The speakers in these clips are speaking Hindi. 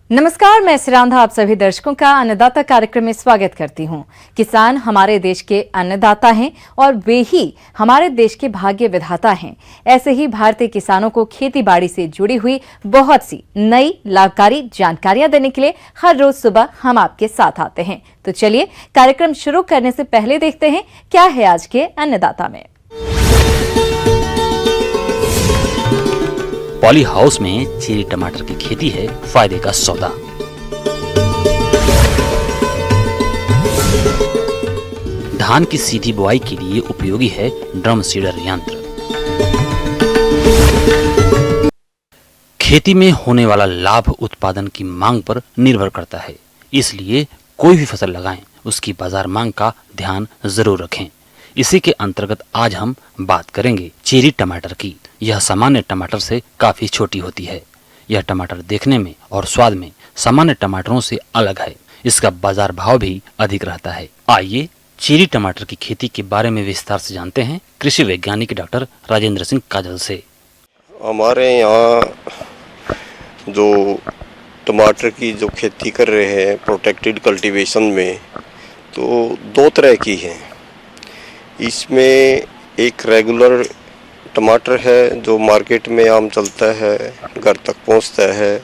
नमस्कार, मैं सिरांधा आप सभी दर्शकों का अन्नदाता कार्यक्रम में स्वागत करती हूं। किसान हमारे देश के अन्नदाता हैं और वे ही हमारे देश के भाग्य विधाता हैं। ऐसे ही भारतीय किसानों को खेती बाड़ी से जुड़ी हुई बहुत सी नई लाभकारी जानकारियां देने के लिए हर रोज सुबह हम आपके साथ आते हैं। तो चलिए कार्यक्रम शुरू करने से पहले देखते हैं क्या है आज के अन्नदाता में। पॉली हाउस में चेरी टमाटर की खेती है फायदे का सौदा। धान की सीधी बुआई के लिए उपयोगी है ड्रम सीडर यंत्र। खेती में होने वाला लाभ उत्पादन की मांग पर निर्भर करता है, इसलिए कोई भी फसल लगाएं उसकी बाजार मांग का ध्यान जरूर रखें। इसी के अंतर्गत आज हम बात करेंगे चेरी टमाटर की। यह सामान्य टमाटर से काफी छोटी होती है। यह टमाटर देखने में और स्वाद में सामान्य टमाटरों से अलग है। इसका बाजार भाव भी अधिक रहता है। आइए चेरी टमाटर की खेती के बारे में विस्तार से जानते हैं कृषि वैज्ञानिक डॉक्टर राजेंद्र सिंह काजल से। हमारे यहाँ जो टमाटर की जो खेती कर रहे हैं प्रोटेक्टेड कल्टीवेशन में, तो दो तरह की है। इसमें एक रेगुलर टमाटर है जो मार्केट में आम चलता है, घर तक पहुंचता है।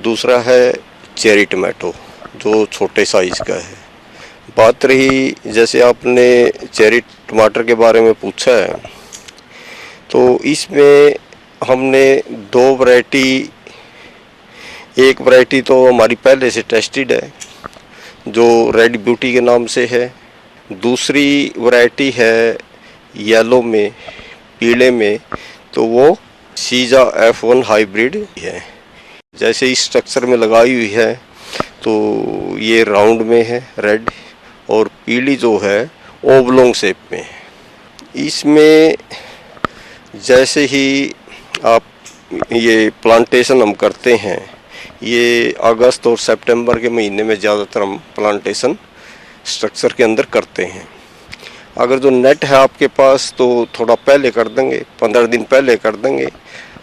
दूसरा है चेरी टमाटो जो छोटे साइज का है। बात रही जैसे आपने चेरी टमाटर के बारे में पूछा है, तो इसमें हमने दो वैरायटी, एक वैरायटी तो हमारी पहले से टेस्टेड है जो रेड ब्यूटी के नाम से है। दूसरी वैरायटी है येलो में, पीले में, तो वो सीजा F1 हाइब्रिड है। जैसे इस स्ट्रक्चर में लगाई हुई है तो ये राउंड में है रेड, और पीली जो है ओब्लोंग शेप में है। इसमें जैसे ही आप ये प्लांटेशन हम करते हैं, ये अगस्त और सितंबर के महीने में ज़्यादातर हम प्लांटेशन स्ट्रक्चर के अंदर करते हैं। अगर जो नेट है आपके पास तो थोड़ा पहले कर देंगे, 15 दिन पहले कर देंगे,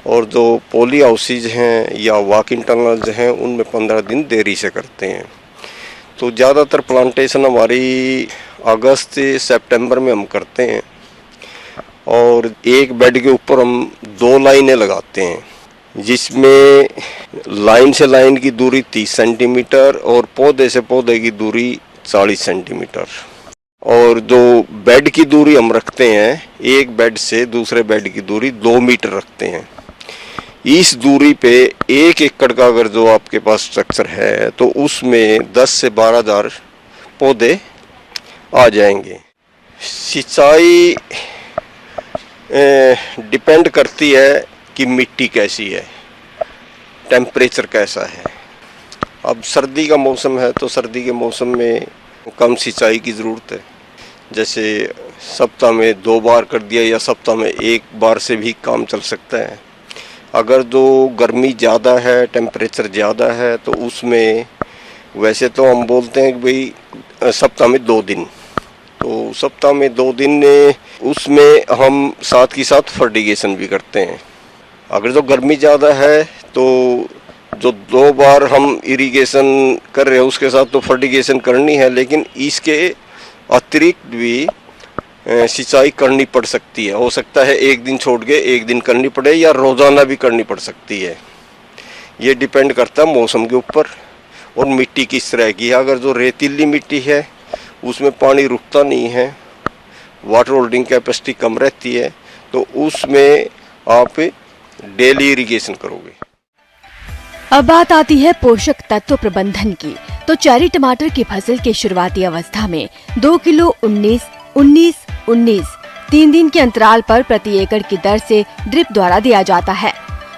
और जो पॉली हाउसेज हैं या वॉक इन टनल्स हैं उनमें 15 दिन देरी से करते हैं। तो ज़्यादातर प्लांटेशन हमारी अगस्त से सितंबर में हम करते हैं, और एक बेड के ऊपर हम 2 लाइनें लगाते हैं, जिसमें लाइन से लाइन की दूरी 30 सेंटीमीटर और पौधे से पौधे की दूरी 40 सेंटीमीटर। और जो बेड की दूरी हम रखते हैं, एक बेड से दूसरे बेड की दूरी 2 मीटर रखते हैं। इस दूरी पे 1 एकड़ का अगर जो आपके पास स्ट्रक्चर है तो उसमें 10 से 12,000 पौधे आ जाएंगे। सिंचाई डिपेंड करती है कि मिट्टी कैसी है, टेम्परेचर कैसा है। अब सर्दी का मौसम है तो सर्दी के मौसम में कम सिंचाई की ज़रूरत है। जैसे सप्ताह में 2 बार कर दिया या सप्ताह में 1 बार से भी काम चल सकता है। अगर जो गर्मी ज़्यादा है, टेम्परेचर ज़्यादा है, तो उसमें वैसे तो हम बोलते हैं कि भाई सप्ताह में 2 दिन, तो सप्ताह में 2 दिन उसमें हम साथ ही साथ फर्टिगेशन भी करते हैं। अगर जो गर्मी ज़्यादा है तो जो 2 बार हम इरिगेशन कर रहे हैं उसके साथ तो फर्टिगेशन करनी है, लेकिन इसके अतिरिक्त भी सिंचाई करनी पड़ सकती है। हो सकता है एक दिन छोड़ के एक दिन करनी पड़े या रोज़ाना भी करनी पड़ सकती है। ये डिपेंड करता है मौसम के ऊपर और मिट्टी किस तरह की है। अगर जो रेतीली मिट्टी है उसमें पानी रुकता नहीं है, वाटर होल्डिंग कैपेसिटी कम रहती है, तो उसमें आप डेली इरिगेशन करोगे। अब बात आती है पोषक तत्व प्रबंधन की। तो चेरी टमाटर की फसल के शुरुआती अवस्था में 2 किलो 19-19-19 3 दिन के अंतराल पर प्रति एकड़ की दर से ड्रिप द्वारा दिया जाता है।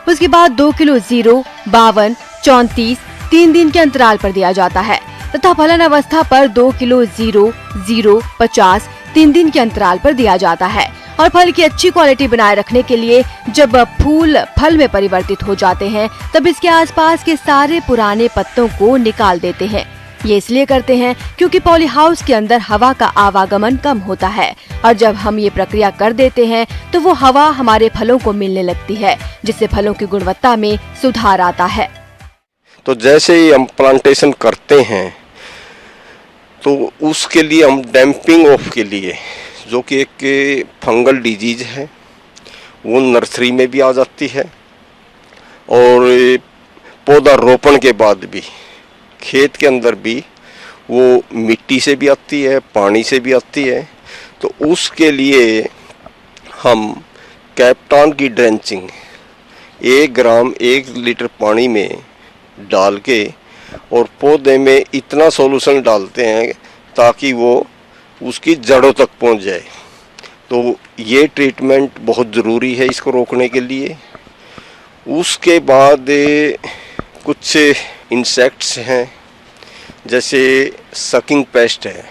उसके बाद 2 किलो 0-52-34 3 दिन के अंतराल पर दिया जाता है, तथा फलन अवस्था पर 2 किलो 0-0-50 3 दिन के अंतराल पर दिया जाता है। और फल की अच्छी क्वालिटी बनाए रखने के लिए जब फूल फल में परिवर्तित हो जाते हैं तब इसके आसपास के सारे पुराने पत्तों को निकाल देते हैं। ये इसलिए करते हैं क्योंकि पॉली हाउस के अंदर हवा का आवागमन कम होता है, और जब हम ये प्रक्रिया कर देते हैं तो वो हवा हमारे फलों को मिलने लगती है, जिससे फलों की गुणवत्ता में सुधार आता है। तो जैसे ही हम प्लांटेशन करते हैं तो उसके लिए हम डैम्पिंग ऑफ के लिए, जो कि एक फंगल डिजीज है, वो नर्सरी में भी आ जाती है और पौधा रोपण के बाद भी खेत के अंदर भी वो मिट्टी से भी आती है, पानी से भी आती है। तो उसके लिए हम कैप्टान की ड्रेंचिंग 1 ग्राम 1 लीटर पानी में डाल के और पौधे में इतना सॉल्यूशन डालते हैं ताकि वो उसकी जड़ों तक पहुंच जाए। तो ये ट्रीटमेंट बहुत ज़रूरी है इसको रोकने के लिए। उसके बाद कुछ इंसेक्ट्स हैं, जैसे सकिंग पेस्ट है,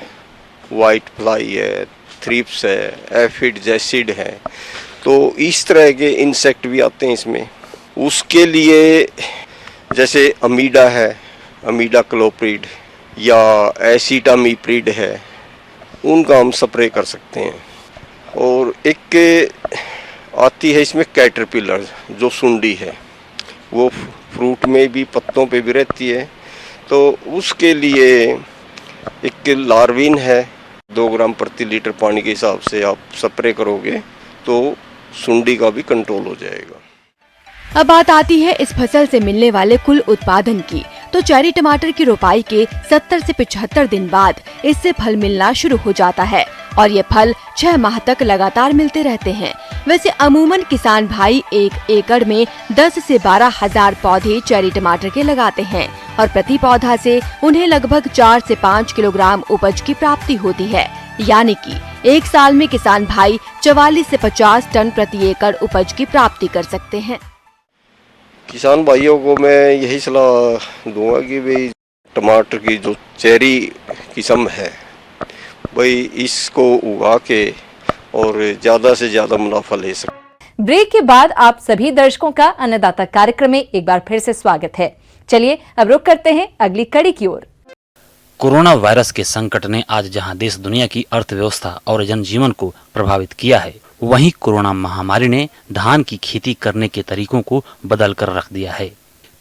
वाइट फ्लाई है, थ्रिप्स है, एफिड जैसिड है, तो इस तरह के इंसेक्ट भी आते हैं इसमें। उसके लिए जैसे अमीडा है, अमीडा क्लोप्रिड या एसिटामिप्रिड है, उनका हम स्प्रे कर सकते हैं। और एक आती है इसमें कैटरपिलर, जो सुंडी है, वो फ्रूट में भी पत्तों पे भी रहती है। तो उसके लिए एक लार्विन है, 2 ग्राम प्रति लीटर पानी के हिसाब से आप स्प्रे करोगे तो सुंडी का भी कंट्रोल हो जाएगा। अब बात आती है इस फसल से मिलने वाले कुल उत्पादन की। तो चेरी टमाटर की रोपाई के 70 से 75 दिन बाद इससे फल मिलना शुरू हो जाता है और ये फल 6 माह तक लगातार मिलते रहते हैं। वैसे अमूमन किसान भाई 1 एकड़ में 10 से 12 हजार पौधे चेरी टमाटर के लगाते हैं और प्रति पौधा से उन्हें लगभग 4 से 5 किलोग्राम उपज की प्राप्ति होती है। यानी कि 1 साल में किसान भाई 44 से 50 टन प्रति एकड़ उपज की प्राप्ति कर सकते हैं। किसान भाइयों को मैं यही सलाह दूंगा कि भाई टमाटर की जो चेरी किस्म है, भाई इसको उगा के और ज़्यादा से ज़्यादा मुनाफा ले सकते। ब्रेक के बाद आप सभी दर्शकों का अन्नदाता कार्यक्रम में एक बार फिर से स्वागत है। चलिए अब रुक करते हैं अगली कड़ी की ओर। कोरोना वायरस के संकट ने आज जहां देश दुनिया की अर्थव्यवस्था और जनजीवन को प्रभावित किया है, वहीं कोरोना महामारी ने धान की खेती करने के तरीकों को बदल कर रख दिया है।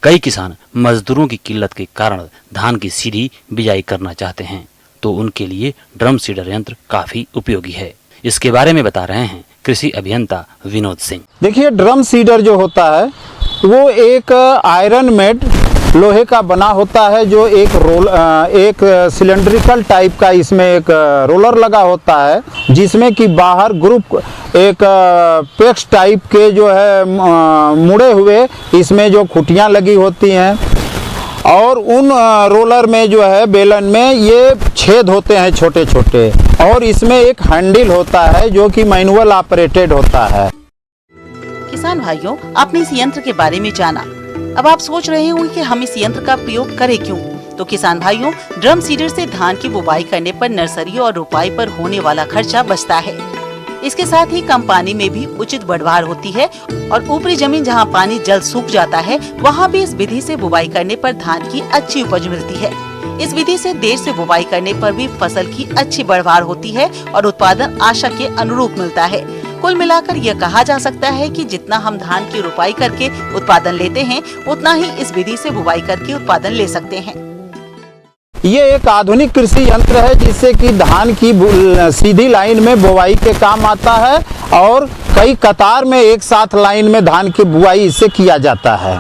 कई किसान मजदूरों की किल्लत के कारण धान की सीधी बिजाई करना चाहते हैं, तो उनके लिए ड्रम सीडर यंत्र काफी उपयोगी है। इसके बारे में बता रहे हैं कृषि अभियंता विनोद सिंह। देखिए, ड्रम सीडर जो होता है वो एक आयरन मेड लोहे का बना होता है, जो एक सिलेंड्रिकल टाइप का इसमें एक रोलर लगा होता है, जिसमें कि बाहर ग्रुप एक पेक्स टाइप के जो है मुड़े हुए इसमें जो खुटियां लगी होती हैं और उन रोलर में जो है बेलन में ये छेद होते हैं छोटे छोटे, और इसमें एक हैंडल होता है जो कि मैनुअल ऑपरेटेड होता है। किसान भाइयों, आपने इस यंत्र के बारे में जाना। अब आप सोच रहे होंगे कि हम इस यंत्र का प्रयोग करें क्यों? तो किसान भाइयों, ड्रम सीडर से धान की बुवाई करने पर नर्सरी और रोपाई पर होने वाला खर्चा बचता है। इसके साथ ही कम पानी में भी उचित बढ़वार होती है और ऊपरी जमीन जहां पानी जल्द सूख जाता है, वहां भी इस विधि से बुवाई करने पर धान की अच्छी उपज मिलती है। इस विधि से देर से बुवाई करने पर भी फसल की अच्छी बढ़वार होती है और उत्पादन आशा के अनुरूप मिलता है। कुल मिलाकर यह कहा जा सकता है कि जितना हम धान की रुपाई करके उत्पादन लेते हैं, उतना ही इस विधि से बुवाई करके उत्पादन ले सकते हैं। ये एक आधुनिक कृषि यंत्र है जिससे कि धान की सीधी लाइन में बुवाई के काम आता है और कई कतार में एक साथ लाइन में धान की बुवाई इससे किया जाता है।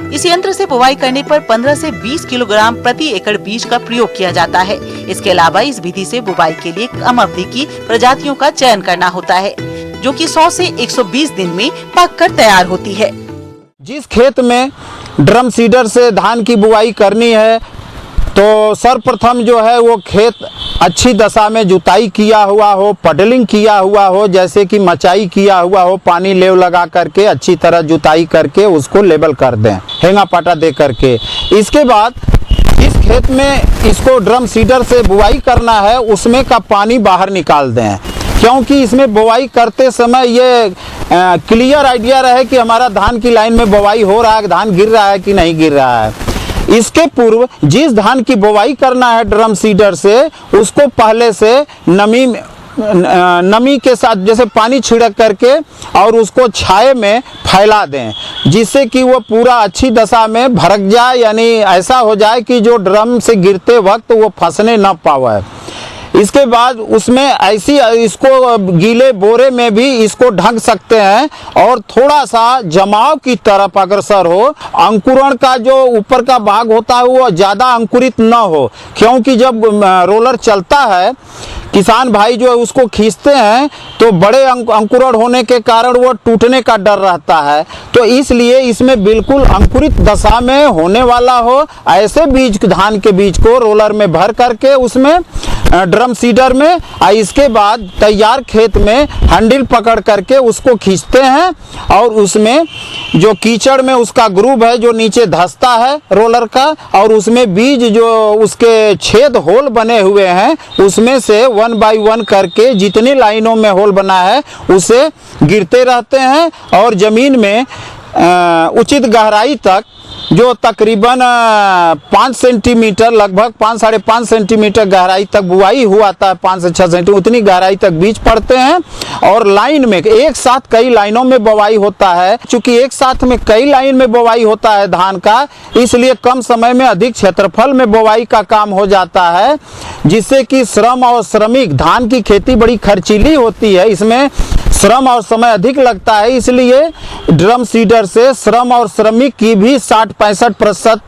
इस यंत्र से बुवाई करने पर 15 से 20 किलोग्राम प्रति एकड़ बीज का प्रयोग किया जाता है। इसके अलावा इस विधि से बुवाई के लिए कम अवधि की प्रजातियों का चयन करना होता है, जो कि 100 से 120 दिन में पककर तैयार होती है। जिस खेत में ड्रम सीडर से धान की बुवाई करनी है, तो सर्वप्रथम जो है वो खेत अच्छी दशा में जुताई किया हुआ हो, पडलिंग किया हुआ हो, जैसे कि मचाई किया हुआ हो, पानी लेव लगा करके अच्छी तरह जुताई करके उसको लेबल कर दें, हेंगा पाटा दे करके। इसके बाद जिस खेत में इसको ड्रम सीडर से बुवाई करना है उसमें का पानी बाहर निकाल दें, क्योंकि इसमें बुवाई करते समय ये क्लियर आइडिया रहे कि हमारा धान की लाइन में बुवाई हो रहा है, धान गिर रहा है कि नहीं गिर रहा है। इसके पूर्व जिस धान की बुवाई करना है ड्रम सीडर से, उसको पहले से नमी नमी के साथ जैसे पानी छिड़क करके और उसको छाए में फैला दें, जिससे कि वो पूरा अच्छी दशा में भरक जाए, यानी ऐसा हो जाए कि जो ड्रम से गिरते वक्त वो फंसने न पावे। इसके बाद उसमें ऐसी इसको गीले बोरे में भी इसको ढक सकते हैं और थोड़ा सा जमाव की तरफ अग्रसर हो, अंकुरण का जो ऊपर का भाग होता है वो ज़्यादा अंकुरित न हो, क्योंकि जब रोलर चलता है किसान भाई जो है उसको खींचते हैं तो बड़े अंकुरण होने के कारण वो टूटने का डर रहता है। तो इसलिए इसमें बिल्कुल अंकुरित दशा में होने वाला हो ऐसे बीज, धान के बीज को रोलर में भर करके उसमें ड्रम सीडर में, इसके बाद तैयार खेत में हैंडल पकड़ करके उसको खींचते हैं और उसमें जो कीचड़ में उसका ग्रूव है जो नीचे धंसता है रोलर का, और उसमें बीज जो उसके छेद होल बने हुए हैं उसमें से 1 बाय 1 करके जितनी लाइनों में होल बना है उसे गिरते रहते हैं और ज़मीन में उचित गहराई तक जो तकरीबन 5 सेंटीमीटर, लगभग 5-5.5 सेंटीमीटर गहराई तक बुआई हुआ था, 5 से 6 सेंटीमीटर उतनी गहराई तक बीज पड़ते हैं। और लाइन में एक साथ कई लाइनों में बुआई होता है। चूंकि एक साथ में कई लाइन में बुआई होता है धान का, इसलिए कम समय में अधिक क्षेत्रफल में बुआई का काम हो जाता है, जिससे कि श्रम और श्रमिक, धान की खेती बड़ी खर्चीली होती है, इसमें श्रम और समय अधिक लगता है, इसलिए ड्रम सीडर से श्रम और श्रमिक की भी 60-65%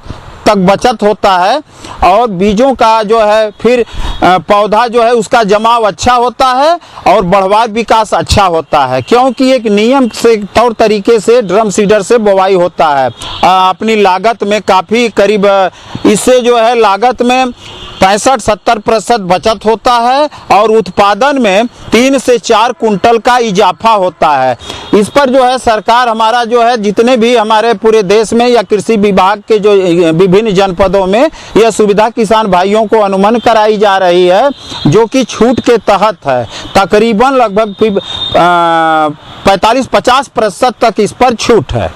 तक बचत होता है और बीजों का जो है फिर पौधा जो है उसका जमाव अच्छा होता है और बढ़वार विकास अच्छा होता है, क्योंकि एक नियम से तौर तरीके से ड्रम सीडर से बुवाई होता है। अपनी लागत में काफ़ी करीब इससे जो है लागत में 65-70% बचत होता है और उत्पादन में 3 से 4 कुंटल का इजाफा होता है। इस पर जो है सरकार हमारा जो है जितने भी हमारे पूरे देश में या कृषि विभाग के जो विभिन्न जनपदों में यह सुविधा किसान भाइयों को अनुमन कराई जा रही है, जो कि छूट के तहत है। तकरीबन लगभग 45-50% तक इस पर छूट है।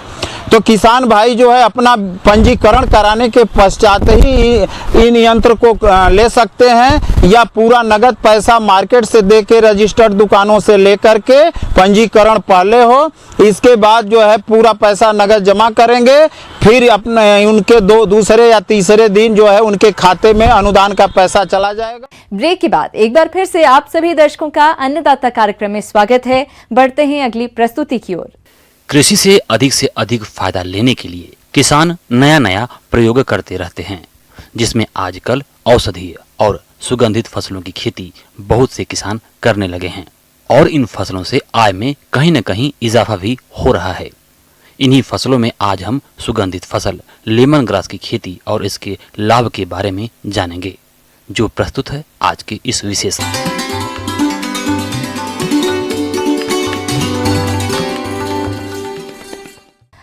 तो किसान भाई जो है अपना पंजीकरण कराने के पश्चात ही इन यंत्र को ले सकते हैं या पूरा नगद पैसा मार्केट से दे के रजिस्टर्ड दुकानों से लेकर के पंजीकरण पहले हो, इसके बाद जो है पूरा पैसा नगद जमा करेंगे, फिर अपने उनके दूसरे या तीसरे दिन जो है उनके खाते में अनुदान का पैसा चला जाएगा। ब्रेक के बाद एक बार फिर से आप सभी दर्शकों का अन्नदाता कार्यक्रम में स्वागत है। बढ़ते हैं अगली प्रस्तुति की ओर। कृषि से अधिक फायदा लेने के लिए किसान नया प्रयोग करते रहते हैं, जिसमें आजकल औषधीय और सुगंधित फसलों की खेती बहुत से किसान करने लगे हैं और इन फसलों से आय में कहीं न कहीं इजाफा भी हो रहा है। इन्हीं फसलों में आज हम सुगंधित फसल लेमन ग्रास की खेती और इसके लाभ के बारे में जानेंगे, जो प्रस्तुत है आज के इस विशेष में।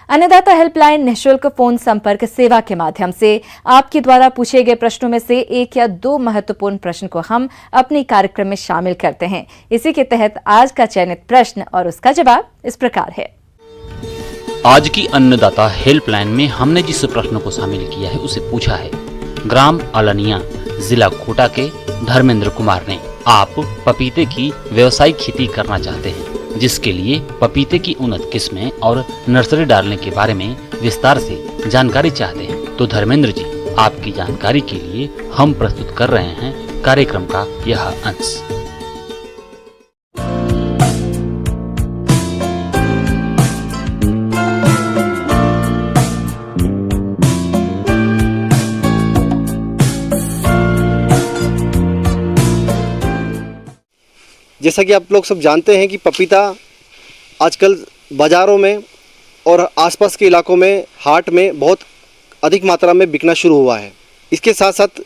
अन्नदाता हेल्पलाइन निःशुल्क फोन संपर्क सेवा के माध्यम से आपके द्वारा पूछे गए प्रश्नों में से 1 या 2 महत्वपूर्ण प्रश्न को हम अपने कार्यक्रम में शामिल करते हैं। इसी के तहत आज का चयनित प्रश्न और उसका जवाब इस प्रकार है। आज की अन्नदाता हेल्पलाइन में हमने जिस प्रश्न को शामिल किया है उसे पूछा है ग्राम अलनिया, जिला कोटा के धर्मेंद्र कुमार ने। आप पपीते की व्यावसायिक खेती करना चाहते हैं, जिसके लिए पपीते की उन्नत किस्में और नर्सरी डालने के बारे में विस्तार से जानकारी चाहते हैं। तो धर्मेंद्र जी, आपकी जानकारी के लिए हम प्रस्तुत कर रहे हैं कार्यक्रम का यह अंश। जैसा कि आप लोग सब जानते हैं कि पपीता आजकल बाज़ारों में और आसपास के इलाकों में हाट में बहुत अधिक मात्रा में बिकना शुरू हुआ है। इसके साथ साथ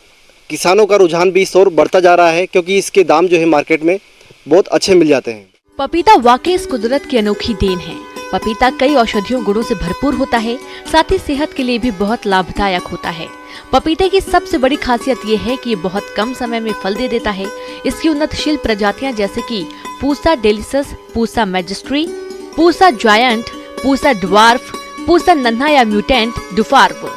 किसानों का रुझान भी इस ओर बढ़ता जा रहा है, क्योंकि इसके दाम जो है मार्केट में बहुत अच्छे मिल जाते हैं। पपीता वाकई इस कुदरत की अनोखी देन है। पपीता कई औषधियों गुणों से भरपूर होता है, साथ ही सेहत के लिए भी बहुत लाभदायक होता है। पपीते की सबसे बड़ी खासियत ये है कि ये बहुत कम समय में फल दे देता है। इसकी उन्नतशील प्रजातियां जैसे कि Pusa delicious, Pusa majesty, Pusa giant, Pusa dwarf, Pusa Nanha या म्यूटेंट डुफार्व,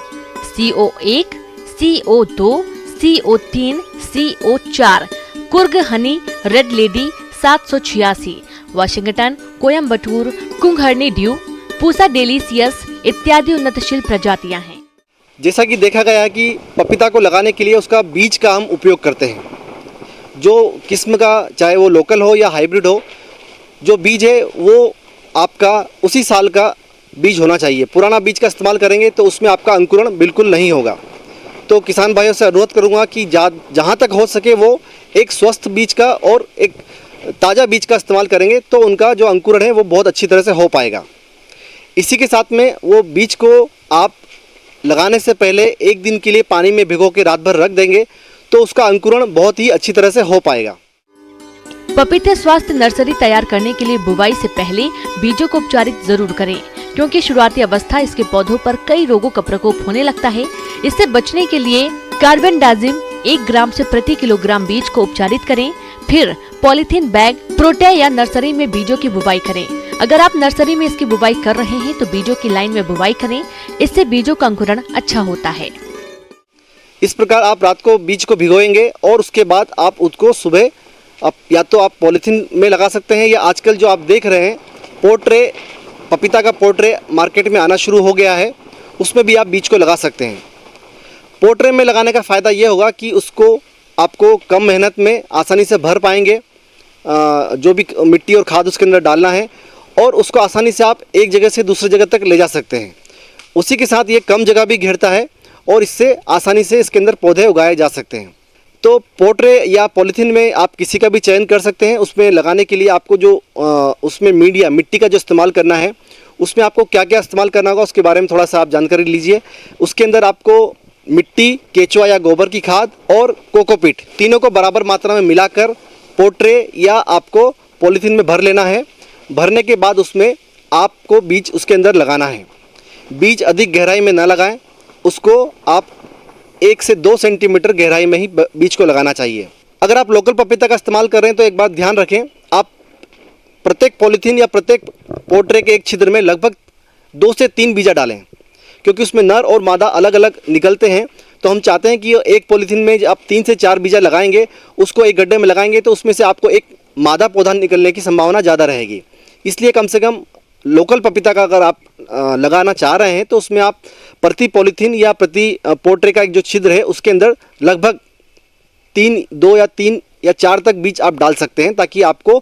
CO1, CO2, CO3, CO4, Coorg honey, red lady, 786, Washington, Coimbatore, कुंगहर्नी ड्यू, पूसा डेलिसियस इत्यादि उन्नतशील प्रजातियां हैं। जैसा कि देखा गया है कि पपीता को लगाने के लिए उसका बीज का हम उपयोग करते हैं। जो किस्म का, चाहे वो लोकल हो या हाइब्रिड हो, जो बीज है वो आपका उसी साल का बीज होना चाहिए। पुराना बीज का इस्तेमाल करेंगे तो उसमें आपका अंकुरण बिल्कुल नहीं होगा। तो किसान भाइयों से अनुरोध करूंगा कि जहाँ तक हो सके वो एक स्वस्थ बीज का और एक ताज़ा बीज का इस्तेमाल करेंगे तो उनका जो अंकुरण है वो बहुत अच्छी तरह से हो पाएगा। इसी के साथ में वो बीज को आप लगाने से पहले एक दिन के लिए पानी में भिगो के रात भर रख देंगे तो उसका अंकुरण बहुत ही अच्छी तरह से हो पाएगा। पपीते स्वास्थ्य नर्सरी तैयार करने के लिए बुवाई से पहले बीजों को उपचारित जरूर करें, क्योंकि शुरुआती अवस्था इसके पौधों पर कई रोगों का प्रकोप होने लगता है। इससे बचने के लिए कार्बेंडाजिम 1 ग्राम से प्रति किलोग्राम बीज को उपचारित करें। फिर पॉलीथीन बैग, प्रोटे या नर्सरी में बीजों की बुवाई करें। अगर आप नर्सरी में इसकी बुवाई कर रहे हैं तो बीजों की लाइन में बुवाई करें, इससे बीजों का अंकुरण अच्छा होता है। इस प्रकार आप रात को बीज को भिगोएंगे और उसके बाद आप उसको सुबह या तो आप पॉलीथीन में लगा सकते हैं, या आजकल जो आप देख रहे हैं पोर्ट्रे, पपीता का पोर्ट्रे मार्केट में आना शुरू हो गया है, उसमें भी आप बीज को लगा सकते हैं। पोर्ट्रे में लगाने का फ़ायदा ये होगा कि उसको आपको कम मेहनत में आसानी से भर पाएंगे, जो भी मिट्टी और खाद उसके अंदर डालना है, और उसको आसानी से आप एक जगह से दूसरी जगह तक ले जा सकते हैं। उसी के साथ ये कम जगह भी घेरता है और इससे आसानी से इसके अंदर पौधे उगाए जा सकते हैं। तो पोर्ट्रे या पॉलीथीन में आप किसी का भी चयन कर सकते हैं। उसमें लगाने के लिए आपको जो उसमें मीडिया, मिट्टी का जो इस्तेमाल करना है, उसमें आपको क्या क्या इस्तेमाल करना होगा उसके बारे में थोड़ा सा आप जानकारी लीजिए। उसके अंदर आपको मिट्टी, केचुआ या गोबर की खाद और कोकोपीट, तीनों को बराबर मात्रा में मिलाकर पोर्ट्रे या आपको पॉलीथीन में भर लेना है। भरने के बाद उसमें आपको बीज उसके अंदर लगाना है। बीज अधिक गहराई में ना लगाएं, उसको आप 1 से 2 सेंटीमीटर गहराई में ही बीज को लगाना चाहिए। अगर आप लोकल पपीता का इस्तेमाल कर रहे हैं तो एक बात ध्यान रखें, आप प्रत्येक पॉलीथीन या प्रत्येक पोर्ट्रे के एक छिद्र में लगभग 2 से 3 बीजा डालें, क्योंकि उसमें नर और मादा अलग अलग निकलते हैं। तो हम चाहते हैं कि एक पॉलीथीन में आप 3 से 4 बीजा लगाएंगे, उसको एक गड्ढे में लगाएंगे तो उसमें से आपको एक मादा पौधा निकलने की संभावना ज़्यादा रहेगी। इसलिए कम से कम लोकल पपीता का अगर आप लगाना चाह रहे हैं तो उसमें आप प्रति पॉलीथीन या प्रति पोर्ट्रे का एक जो छिद्र है उसके अंदर लगभग 2 या 3 या 4 तक बीज आप डाल सकते हैं, ताकि आपको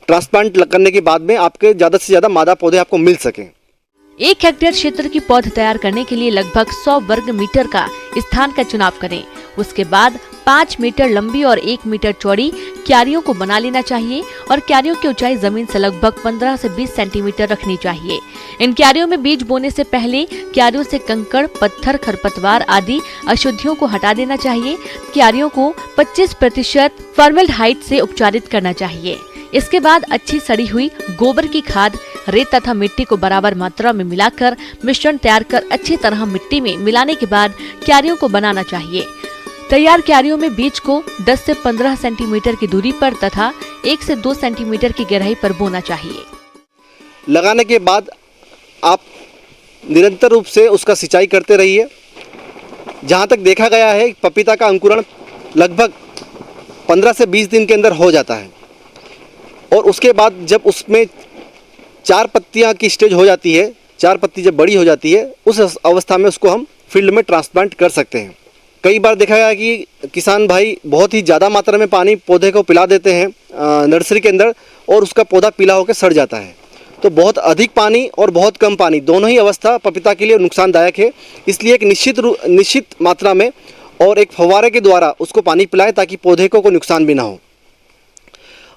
ट्रांसप्लांट करने के बाद में आपके ज़्यादा से ज़्यादा मादा पौधे आपको मिल सकें। 1 हेक्टेयर क्षेत्र की पौध तैयार करने के लिए लगभग 100 वर्ग मीटर का स्थान का चुनाव करें। उसके बाद 5 मीटर लंबी और 1 मीटर चौड़ी क्यारियों को बना लेना चाहिए और क्यारियों की ऊंचाई जमीन से लगभग 15 से 20 सेंटीमीटर रखनी चाहिए। इन क्यारियों में बीज बोने से पहले क्यारियों से कंकड़, पत्थर, खरपतवार आदि अशुद्धियों को हटा देना चाहिए। क्यारियों को 25% फॉर्मेल्डिहाइड से उपचारित करना चाहिए। इसके बाद अच्छी सड़ी हुई गोबर की खाद, रेत तथा मिट्टी को बराबर मात्रा में मिलाकर मिश्रण तैयार कर अच्छी तरह मिट्टी में मिलाने के बाद क्यारियों को बनाना चाहिए। तैयार क्यारियों में बीज को 10 से 15 सेंटीमीटर की दूरी पर तथा 1 से 2 सेंटीमीटर की गहराई पर बोना चाहिए। लगाने के बाद आप निरंतर रूप से उसका सिंचाई करते रहिए। जहाँ तक देखा गया है पपीता का अंकुरण लगभग 15 से 20 दिन के अंदर हो जाता है, और उसके बाद जब उसमें 4 पत्तियाँ की स्टेज हो जाती है, 4 पत्ती जब बड़ी हो जाती है, उस अवस्था में उसको हम फील्ड में ट्रांसप्लांट कर सकते हैं। कई बार देखा गया कि किसान भाई बहुत ही ज़्यादा मात्रा में पानी पौधे को पिला देते हैं नर्सरी के अंदर, और उसका पौधा पीला होकर सड़ जाता है। तो बहुत अधिक पानी और बहुत कम पानी दोनों ही अवस्था पपीता के लिए नुकसानदायक है। इसलिए एक निश्चित मात्रा में और एक फव्वारे के द्वारा उसको पानी पिलाएं, ताकि पौधे को कोई नुकसान भी ना हो।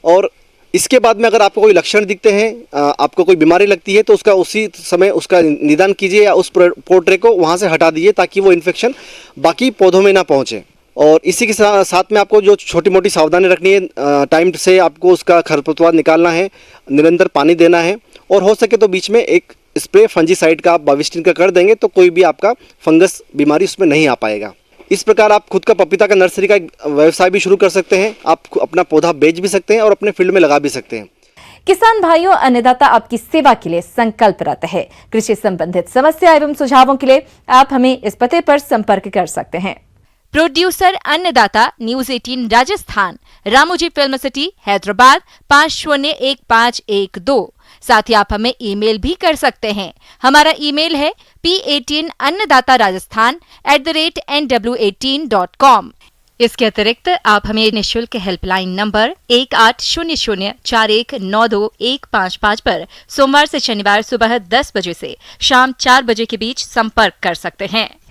और इसके बाद में अगर आपको कोई लक्षण दिखते हैं, आपको कोई बीमारी लगती है, तो उसका उसी समय उसका निदान कीजिए या उस पोर्ट्रे को वहाँ से हटा दीजिए, ताकि वो इन्फेक्शन बाकी पौधों में ना पहुँचे। और इसी के साथ में आपको जो छोटी मोटी सावधानी रखनी है, टाइम से आपको उसका खरपतवार निकालना है, निरंतर पानी देना है, और हो सके तो बीच में एक स्प्रे फंजीसाइड का आप बाविस्टिन का कर देंगे तो कोई भी आपका फंगस बीमारी उसमें नहीं आ पाएगा। इस प्रकार आप खुद का पपीता का नर्सरी का एक व्यवसाय भी शुरू कर सकते हैं। आप अपना पौधा बेच भी सकते हैं और अपने फील्ड में लगा भी सकते हैं। किसान भाइयों, अन्नदाता आपकी सेवा के लिए संकल्परत है। कृषि संबंधित समस्या एवं सुझावों के लिए आप हमें इस पते पर संपर्क कर सकते हैं। प्रोड्यूसर अन्नदाता news 18 Rajasthan, Ramoji film city Hyderabad 501512। साथ ही आप हमें ईमेल भी कर सकते हैं। हमारा ईमेल है p18अन्नदाता-rajasthan@nw18.com। इसके अतिरिक्त आप हमें निःशुल्क हेल्पलाइन नंबर 18004192-155 पर सोमवार से शनिवार सुबह 10 बजे से शाम 4 बजे के बीच संपर्क कर सकते हैं।